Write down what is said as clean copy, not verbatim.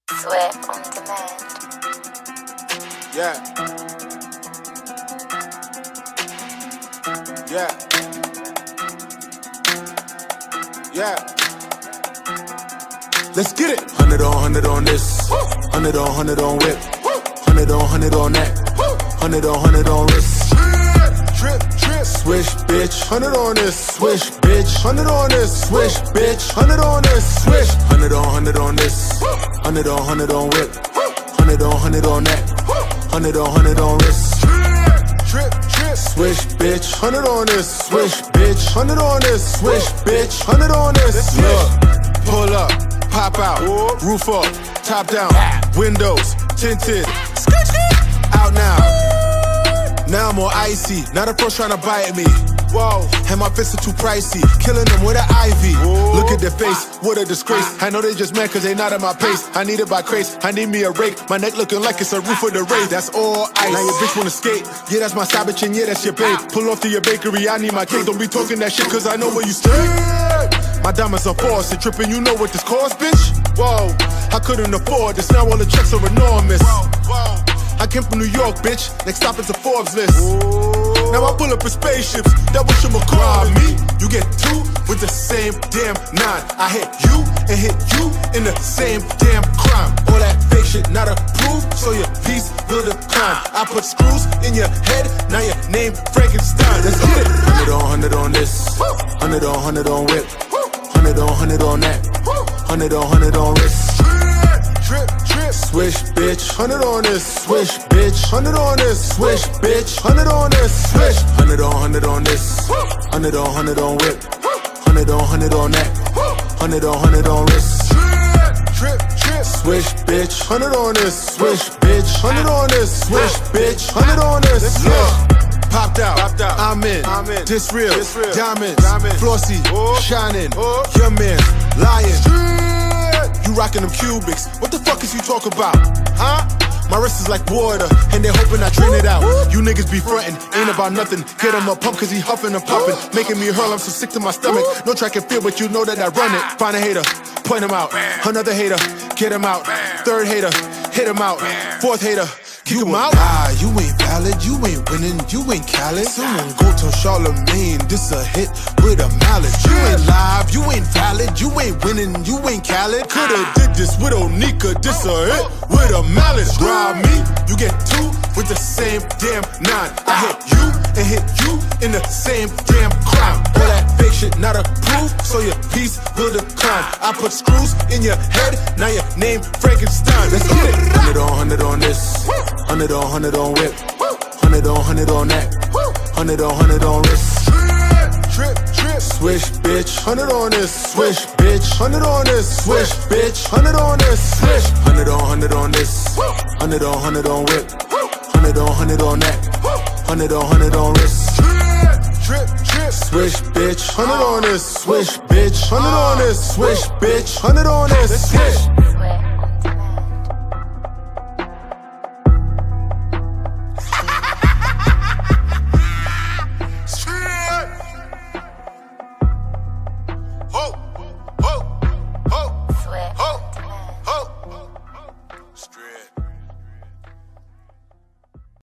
Sweat on demand. Yeah. Yeah. Yeah. Let's get it. 100 on this. 100 on whip. 100 on that. 100 on wrist. Trip, swish, bitch. 100 on this. Swish, bitch. 100 on this. Swish, bitch. 100 on this. Swish. 100 on this. 100 on whip. 100 on that. 100 on wrist. Trip, swish, bitch. 100 on this. Swish, bitch. 100 on this. Swish, bitch. 100 on this. Look, pull up, pop out, roof up, top down, windows tinted, out now. Now I'm more icy. Now the pros tryna bite me. Whoa, and my fists are too pricey. Killing them with an IV. Look at their face, what a disgrace. I know they just mad cause they not at my pace. I need it by craze, I need me a rake. My neck looking like it's a roof of the race. That's all ice. Now your bitch wanna skate. Yeah, that's my side bitch and yeah, that's your babe. Pull off to your bakery, I need my cake. Don't be talking that shit cause I know where you stay. My diamonds are false and tripping, you know what this cost, bitch? Whoa, I couldn't afford this, now all the checks are enormous. I came from New York, bitch. Next stop is the Forbes list. Now I pull up in spaceships. That what you call me. You get two with the same damn nine. I hit you and hit you in the same damn crime. All that fake shit not approved, so your piece will decline. I put screws in your head, now your name Frankenstein. Let's get it. 100 on this. 100 on whip. 100 on that. 100 on wrist. Trip, swish, bitch. 100 on this. Swish, bitch. 100 on this. Swish, bitch. 100 on this. Swish. 100 on this. 100 on whip. 100 on that. 100 on wrist. Trip, swish, bitch. 100 on this. Swish, bitch. 100 on this. Swish, bitch. 100 on this. Popped out, I'm in. This real, diamonds, flossy, shining. Your man, lying. You rockin' them cubics. What the fuck is you talk about? Huh? My wrist is like water, and they hoping I drain it out. You niggas be frontin', ain't about nothing. Get him a pump cause he huffin' and puffin'. Making me hurl, I'm so sick to my stomach. No track and field, but you know that I run it. Find a hater, point him out. Another hater, get him out. Third hater, hit him out. Fourth hater, kick him out. You ain't valid, you ain't winning, you ain't Khaled. Someone go to Charlemagne, this a hit with a mallet. You ain't live, you ain't valid, you ain't winning, you ain't Khaled. Coulda did this with Onika, this a hit with a mallet. Drive me, you get two with the same damn nine. I hit you and hit you in the same damn crime. All that fake shit not approved, so your piece will decline. I put screws in your head, now your name Frankenstein. Let's get it. 100 on this. 100 on whip. 100 on that. 100 on wrist. Trip, swish, bitch. 100 on this. Swish, bitch. 100 on this. Swish, bitch. 100 on this. Swish. 100 on this. 100 on whip. 100 on that. 100 on wrist. Trip, swish, bitch. 100 on this. Swish, bitch. 100 on this. Swish, bitch. 100 on this. Swish.